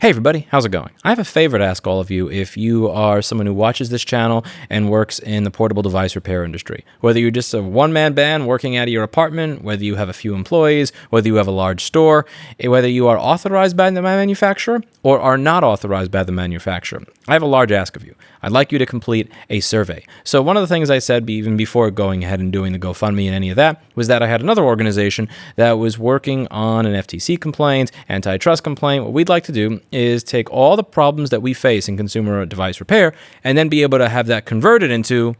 Hey everybody, how's it going? I have a favor to ask all of you if you are someone who watches this channel and works in the portable device repair industry. Whether you're just a one-man band working out of your apartment, whether you have a few employees, whether you have a large store, whether you are authorized by the manufacturer or are not authorized by the manufacturer, I have a large ask of you. I'd like you to complete a survey. So one of the things I said even before going ahead and doing the GoFundMe and any of that was that I had another organization that was working on an FTC complaint, antitrust complaint. What we'd like to do is take all the problems that we face in consumer device repair and then be able to have that converted into,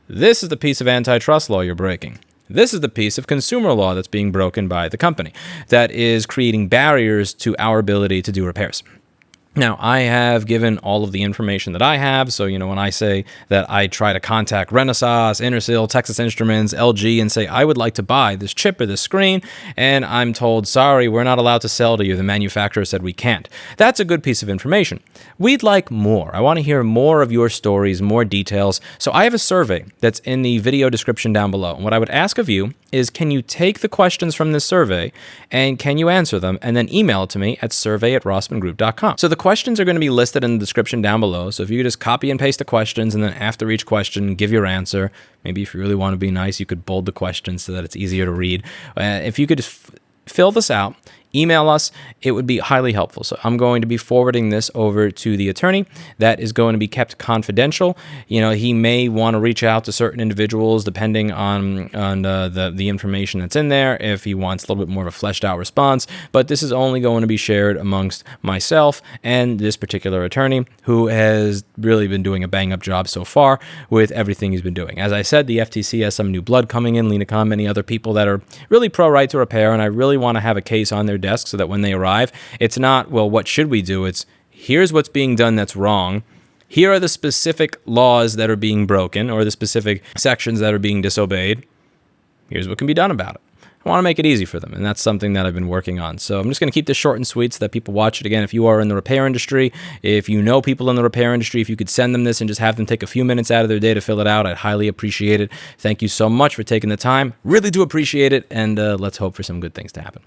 this is the piece of antitrust law you're breaking. This is the piece of consumer law that's being broken by the company that is creating barriers to our ability to do repairs. Now, I have given all of the information that I have. So, when I say that I try to contact Renesas, Intersil, Texas Instruments, LG, and say, I would like to buy this chip or this screen, and I'm told, sorry, we're not allowed to sell to you. The manufacturer said we can't. That's a good piece of information. We'd like more. I want to hear more of your stories, more details. So I have a survey that's in the video description down below. And what I would ask of you is, can you take the questions from this survey and can you answer them and then email it to me at survey@rossmanngroup.com. So the questions are going to be listed in the description down below. So if you just copy and paste the questions and then after each question, give your answer. Maybe if you really want to be nice, you could bold the questions so that it's easier to read. If you could just fill this out, email us, it would be highly helpful. So I'm going to be forwarding this over to the attorney. That is going to be kept confidential. He may want to reach out to certain individuals depending on the information that's in there, if he wants a little bit more of a fleshed out response. But this is only going to be shared amongst myself and this particular attorney, who has really been doing a bang-up job so far with everything he's been doing. As I said, the FTC has some new blood coming in, Lena Khan, many other people that are really pro-right to repair, and I really want to have a case on their desk so that when they arrive, it's not, well, what should we do? It's, here's what's being done that's wrong. Here are the specific laws that are being broken or the specific sections that are being disobeyed. Here's what can be done about it. I want to make it easy for them, and that's something that I've been working on. So I'm just going to keep this short and sweet so that people watch it. Again, if you are in the repair industry, if you know people in the repair industry, if you could send them this and just have them take a few minutes out of their day to fill it out, I'd highly appreciate it. Thank you so much for taking the time. Really do appreciate it, and let's hope for some good things to happen.